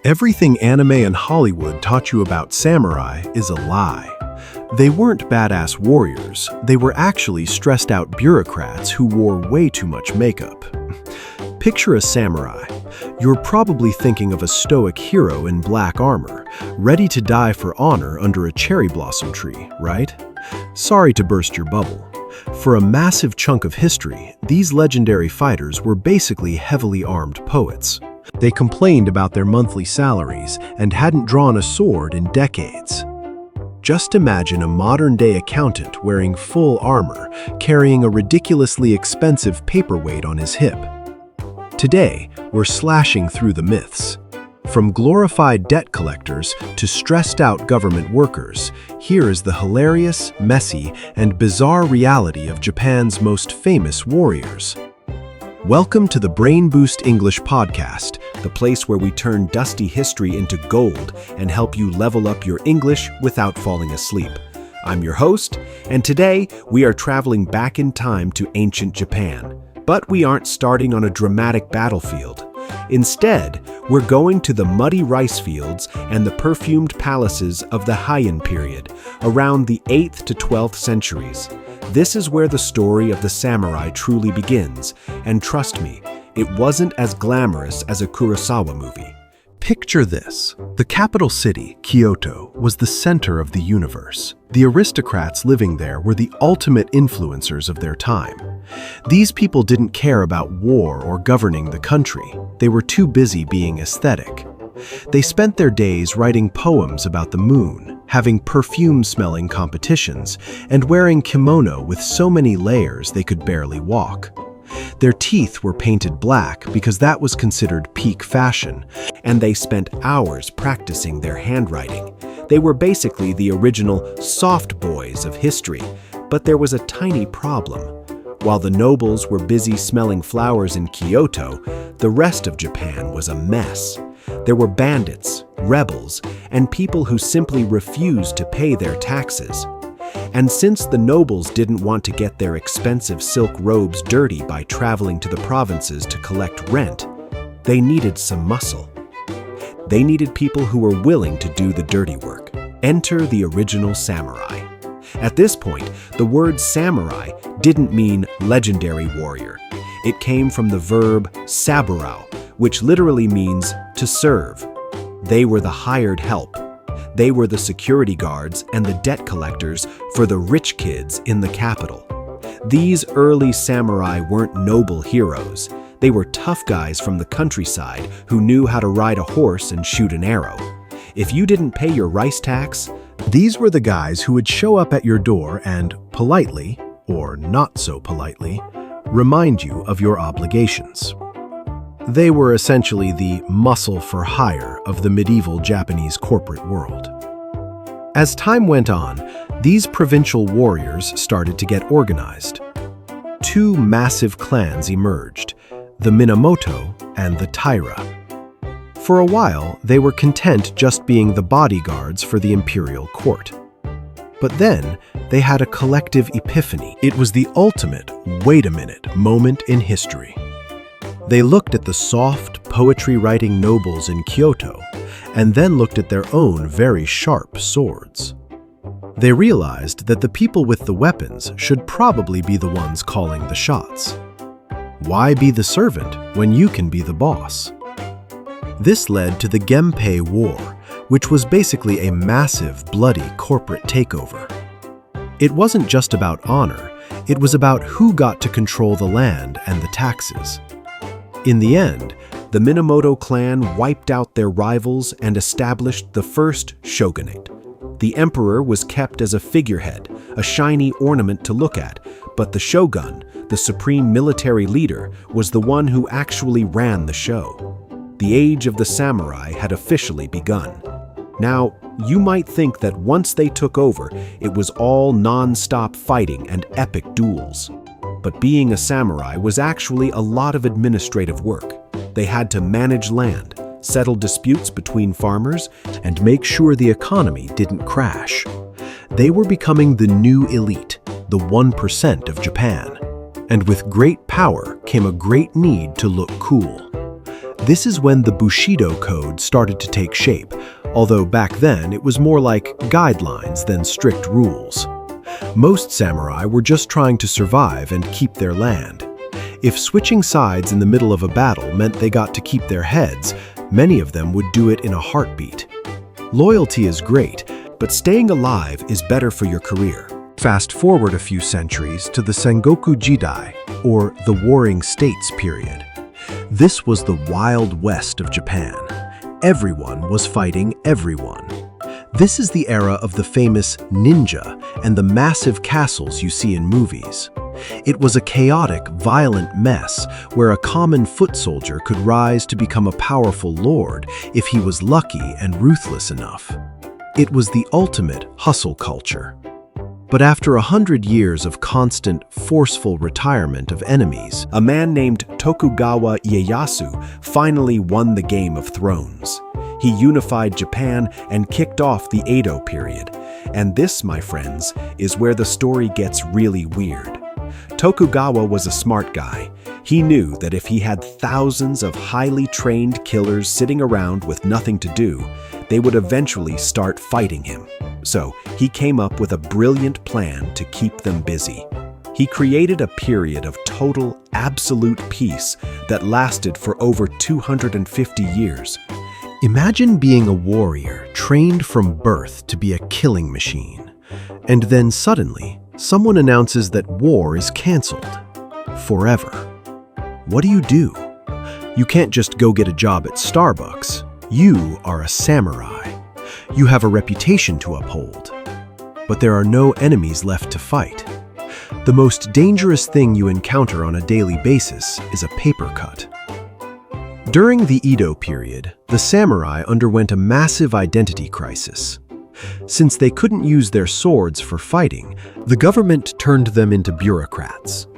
Everything anime and Hollywood taught you about samurai is a lie. They weren't badass warriors, they were actually stressed-out bureaucrats who wore way too much makeup. Picture a samurai. You're probably thinking of a stoic hero in black armor, ready to die for honor under a cherry blossom tree, right? Sorry to burst your bubble. For a massive chunk of history, these legendary fighters were basically heavily armed poets. They complained about their monthly salaries and hadn't drawn a sword in decades. Just imagine a modern-day accountant wearing full armor, carrying a ridiculously expensive paperweight on his hip. Today, we're slashing through the myths. From glorified debt collectors to stressed-out government workers, here is the hilarious, messy, and bizarre reality of Japan's most famous warriors. Welcome to the BrainBoost English Podcast, the place where we turn dusty history into gold and help you level up your English without falling asleep. I'm your host, and today we are traveling back in time to ancient Japan. But we aren't starting on a dramatic battlefield. Instead, we're going to the muddy rice fields and the perfumed palaces of the Heian period, around the 8th to 12th centuries. This is where the story of the samurai truly begins, and trust me, it wasn't as glamorous as a Kurosawa movie. Picture this. The capital city, Kyoto, was the center of the universe. The aristocrats living there were the ultimate influencers of their time. These people didn't care about war or governing the country. They were too busy being aesthetic. They spent their days writing poems about the moon, having perfume-smelling competitions, and wearing kimono with so many layers they could barely walk. Their teeth were painted black because that was considered peak fashion, and they spent hours practicing their handwriting. They were basically the original soft boys of history, but there was a tiny problem. While the nobles were busy smelling flowers in Kyoto, the rest of Japan was a mess. There were bandits, rebels, and people who simply refused to pay their taxes. And since the nobles didn't want to get their expensive silk robes dirty by traveling to the provinces to collect rent, they needed some muscle. They needed people who were willing to do the dirty work. Enter the original samurai. At this point, the word samurai didn't mean legendary warrior. It came from the verb saburao, which literally means to serve. They were the hired help. They were the security guards and the debt collectors for the rich kids in the capital. These early samurai weren't noble heroes. They were tough guys from the countryside who knew how to ride a horse and shoot an arrow. If you didn't pay your rice tax, these were the guys who would show up at your door and politely, or not so politely, remind you of your obligations. They were essentially the muscle for hire of the medieval Japanese corporate world. As time went on, these provincial warriors started to get organized. Two massive clans emerged, the Minamoto and the Taira. For a while, they were content just being the bodyguards for the imperial court. But then, they had a collective epiphany. It was the ultimate wait a minute moment in history. They looked at the soft, poetry-writing nobles in Kyoto, and then looked at their own very sharp swords. They realized that the people with the weapons should probably be the ones calling the shots. Why be the servant when you can be the boss? This led to the Genpei War, which was basically a massive, bloody corporate takeover. It wasn't just about honor, it was about who got to control the land and the taxes. In the end, the Minamoto clan wiped out their rivals and established the first shogunate. The emperor was kept as a figurehead, a shiny ornament to look at, but the shogun, the supreme military leader, was the one who actually ran the show. The age of the samurai had officially begun. Now, you might think that once they took over, it was all non-stop fighting and epic duels. But being a samurai was actually a lot of administrative work. They had to manage land, settle disputes between farmers, and make sure the economy didn't crash. They were becoming the new elite, the 1% of Japan. And with great power came a great need to look cool. This is when the Bushido Code started to take shape, although back then it was more like guidelines than strict rules. Most samurai were just trying to survive and keep their land. If switching sides in the middle of a battle meant they got to keep their heads, many of them would do it in a heartbeat. Loyalty is great, but staying alive is better for your career. Fast forward a few centuries to the Sengoku Jidai, or the Warring States period. This was the Wild West of Japan. Everyone was fighting everyone. This is the era of the famous ninja and the massive castles you see in movies. It was a chaotic, violent mess where a common foot soldier could rise to become a powerful lord if he was lucky and ruthless enough. It was the ultimate hustle culture. But after 100 years of constant, forceful retirement of enemies, a man named Tokugawa Ieyasu finally won the Game of Thrones. He unified Japan and kicked off the Edo period. And this, my friends, is where the story gets really weird. Tokugawa was a smart guy. He knew that if he had thousands of highly trained killers sitting around with nothing to do, they would eventually start fighting him. So he came up with a brilliant plan to keep them busy. He created a period of total, absolute peace that lasted for over 250 years. Imagine being a warrior trained from birth to be a killing machine. And then suddenly, someone announces that war is canceled. Forever. What do? You can't just go get a job at Starbucks. You are a samurai. You have a reputation to uphold. But there are no enemies left to fight. The most dangerous thing you encounter on a daily basis is a paper cut. During the Edo period, the samurai underwent a massive identity crisis. Since they couldn't use their swords for fighting, the government turned them into bureaucrats.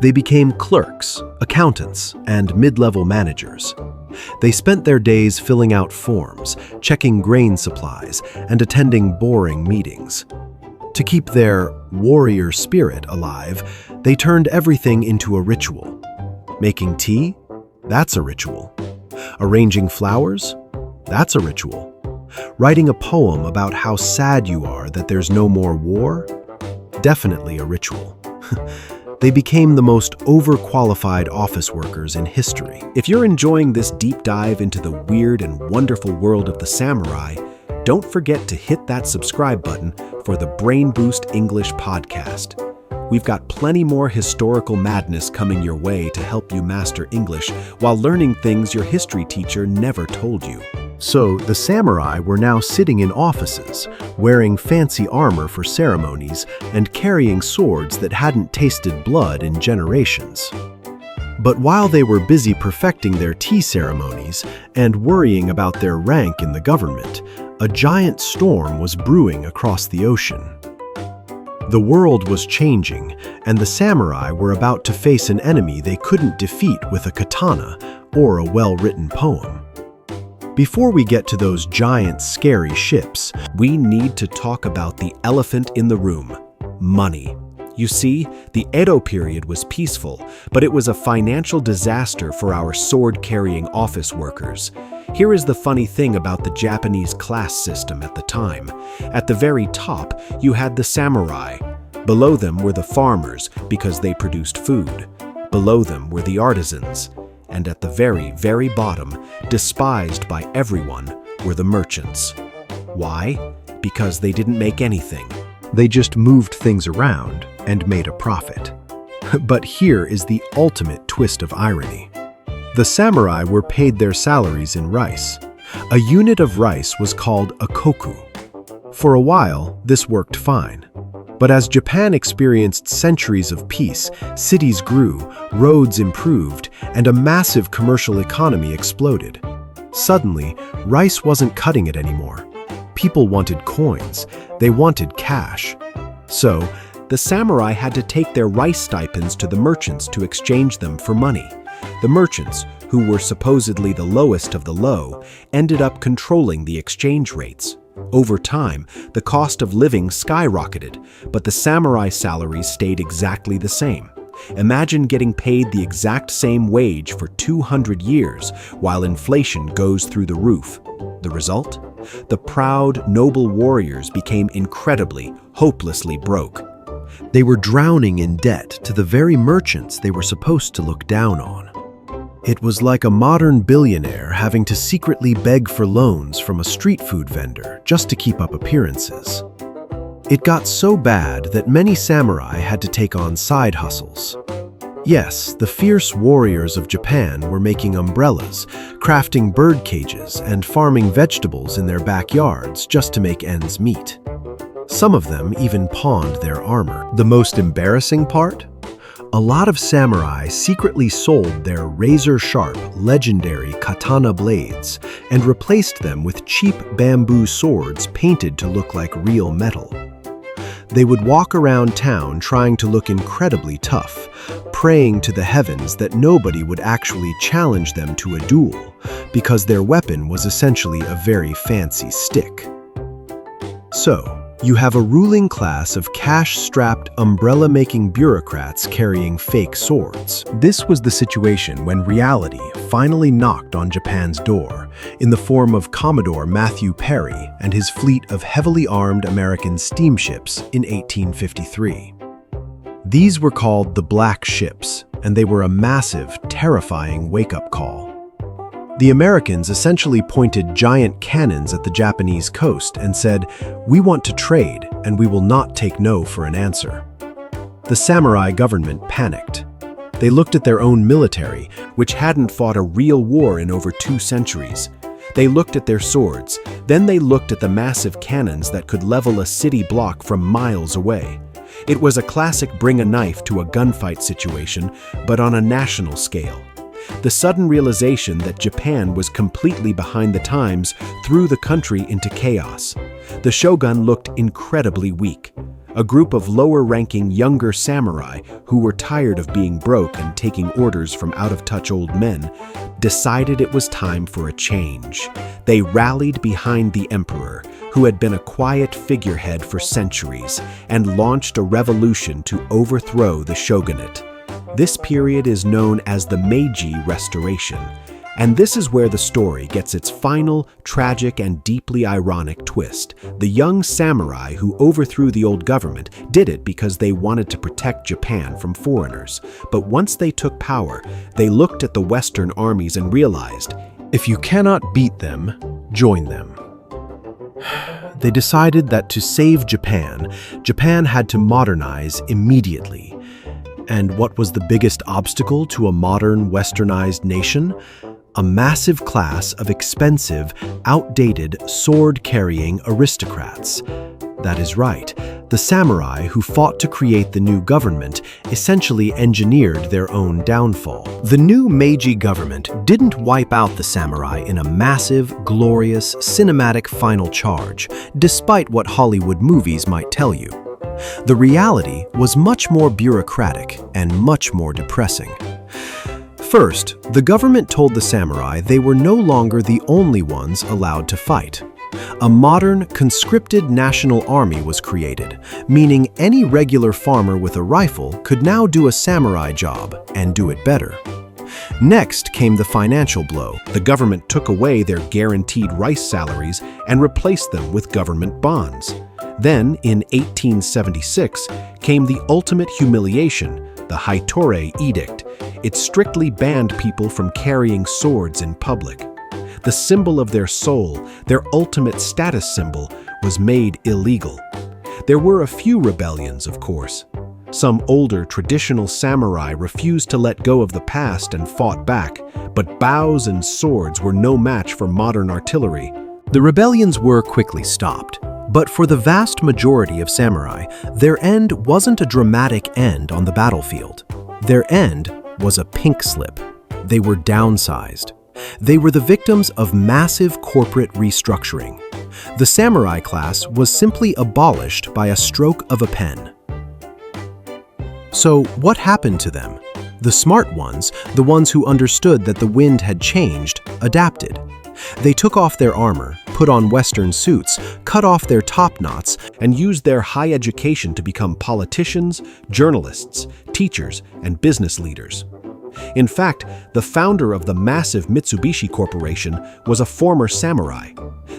They became clerks, accountants, and mid-level managers. They spent their days filling out forms, checking grain supplies, and attending boring meetings. To keep their warrior spirit alive, they turned everything into a ritual. Making tea? That's a ritual. Arranging flowers? That's a ritual. Writing a poem about how sad you are that there's no more war? Definitely a ritual. They became the most overqualified office workers in history. If you're enjoying this deep dive into the weird and wonderful world of the samurai, don't forget to hit that subscribe button for the BrainBoost English Podcast. We've got plenty more historical madness coming your way to help you master English while learning things your history teacher never told you. So, the samurai were now sitting in offices, wearing fancy armor for ceremonies and carrying swords that hadn't tasted blood in generations. But while they were busy perfecting their tea ceremonies and worrying about their rank in the government, a giant storm was brewing across the ocean. The world was changing, and the samurai were about to face an enemy they couldn't defeat with a katana or a well-written poem. Before we get to those giant, scary ships, we need to talk about the elephant in the room: money. You see, the Edo period was peaceful, but it was a financial disaster for our sword-carrying office workers. Here is the funny thing about the Japanese class system at the time. At the very top, you had the samurai. Below them were the farmers because they produced food. Below them were the artisans. And at the very, very bottom, despised by everyone, were the merchants. Why? Because they didn't make anything. They just moved things around and made a profit. But here is the ultimate twist of irony. The samurai were paid their salaries in rice. A unit of rice was called a koku. For a while, this worked fine. But as Japan experienced centuries of peace, cities grew, roads improved, and a massive commercial economy exploded. Suddenly, rice wasn't cutting it anymore. People wanted coins. They wanted cash. So, the samurai had to take their rice stipends to the merchants to exchange them for money. The merchants, who were supposedly the lowest of the low, ended up controlling the exchange rates. Over time, the cost of living skyrocketed, but the samurai salaries stayed exactly the same. Imagine getting paid the exact same wage for 200 years while inflation goes through the roof. The result? The proud, noble warriors became incredibly, hopelessly broke. They were drowning in debt to the very merchants they were supposed to look down on. It was like a modern billionaire having to secretly beg for loans from a street food vendor just to keep up appearances. It got so bad that many samurai had to take on side hustles. Yes, the fierce warriors of Japan were making umbrellas, crafting bird cages, and farming vegetables in their backyards just to make ends meet. Some of them even pawned their armor. The most embarrassing part? A lot of samurai secretly sold their razor-sharp, legendary katana blades and replaced them with cheap bamboo swords painted to look like real metal. They would walk around town trying to look incredibly tough, praying to the heavens that nobody would actually challenge them to a duel, because their weapon was essentially a very fancy stick. So, you have a ruling class of cash-strapped, umbrella-making bureaucrats carrying fake swords. This was the situation when reality finally knocked on Japan's door, in the form of Commodore Matthew Perry and his fleet of heavily armed American steamships in 1853. These were called the Black Ships, and they were a massive, terrifying wake-up call. The Americans essentially pointed giant cannons at the Japanese coast and said, "We want to trade, and we will not take no for an answer." The samurai government panicked. They looked at their own military, which hadn't fought a real war in over 2 centuries. They looked at their swords, then they looked at the massive cannons that could level a city block from miles away. It was a classic bring a knife to a gunfight situation, but on a national scale. The sudden realization that Japan was completely behind the times threw the country into chaos. The shogun looked incredibly weak. A group of lower-ranking younger samurai who were tired of being broke and taking orders from out-of-touch old men decided it was time for a change. They rallied behind the emperor, who had been a quiet figurehead for centuries, and launched a revolution to overthrow the shogunate. This period is known as the Meiji Restoration, and this is where the story gets its final, tragic, and deeply ironic twist. The young samurai who overthrew the old government did it because they wanted to protect Japan from foreigners. But once they took power, they looked at the Western armies and realized, if you cannot beat them, join them. They decided that to save Japan, Japan had to modernize immediately. And what was the biggest obstacle to a modern, westernized nation? A massive class of expensive, outdated, sword-carrying aristocrats. That is right, the samurai who fought to create the new government essentially engineered their own downfall. The new Meiji government didn't wipe out the samurai in a massive, glorious, cinematic final charge, despite what Hollywood movies might tell you. The reality was much more bureaucratic and much more depressing. First, the government told the samurai they were no longer the only ones allowed to fight. A modern, conscripted national army was created, meaning any regular farmer with a rifle could now do a samurai job and do it better. Next came the financial blow. The government took away their guaranteed rice salaries and replaced them with government bonds. Then, in 1876, came the ultimate humiliation, the Haitore Edict. It strictly banned people from carrying swords in public. The symbol of their soul, their ultimate status symbol, was made illegal. There were a few rebellions, of course. Some older, traditional samurai refused to let go of the past and fought back, but bows and swords were no match for modern artillery. The rebellions were quickly stopped. But for the vast majority of samurai, their end wasn't a dramatic end on the battlefield. Their end was a pink slip. They were downsized. They were the victims of massive corporate restructuring. The samurai class was simply abolished by a stroke of a pen. So what happened to them? The smart ones, the ones who understood that the wind had changed, adapted. They took off their armor, put on Western suits, cut off their top knots, and used their high education to become politicians, journalists, teachers, and business leaders. In fact, the founder of the massive Mitsubishi Corporation was a former samurai.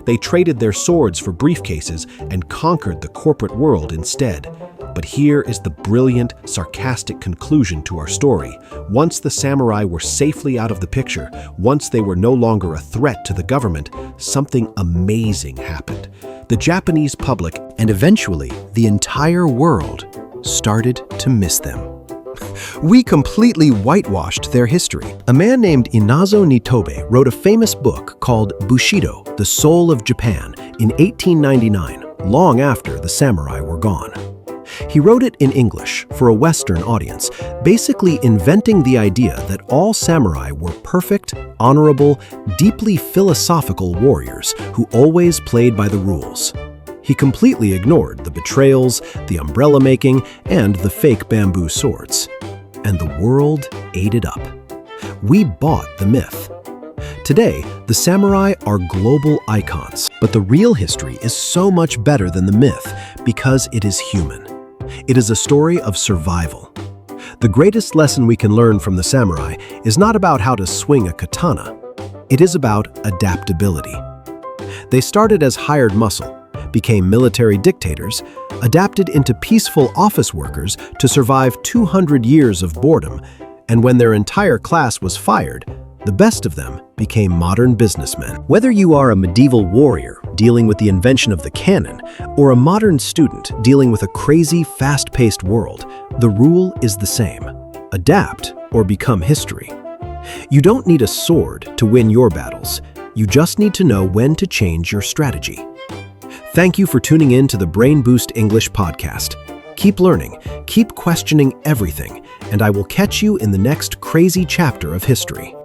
They traded their swords for briefcases and conquered the corporate world instead. But here is the brilliant, sarcastic conclusion to our story. Once the samurai were safely out of the picture, once they were no longer a threat to the government, something amazing happened. The Japanese public, and eventually the entire world, started to miss them. We completely whitewashed their history. A man named Inazo Nitobe wrote a famous book called Bushido, The Soul of Japan, in 1899, long after the samurai were gone. He wrote it in English for a Western audience, basically inventing the idea that all samurai were perfect, honorable, deeply philosophical warriors who always played by the rules. He completely ignored the betrayals, the umbrella making, and the fake bamboo swords. And the world ate it up. We bought the myth. Today, the samurai are global icons, but the real history is so much better than the myth because it is human. It is a story of survival. The greatest lesson we can learn from the samurai is not about how to swing a katana. It is about adaptability. They started as hired muscle, became military dictators, adapted into peaceful office workers to survive 200 years of boredom, and when their entire class was fired, the best of them became modern businessmen. Whether you are a medieval warrior dealing with the invention of the cannon, or a modern student dealing with a crazy, fast-paced world, the rule is the same: adapt or become history. You don't need a sword to win your battles. You just need to know when to change your strategy. Thank you for tuning in to the BrainBoost English Podcast. Keep learning, keep questioning everything, and I will catch you in the next crazy chapter of history.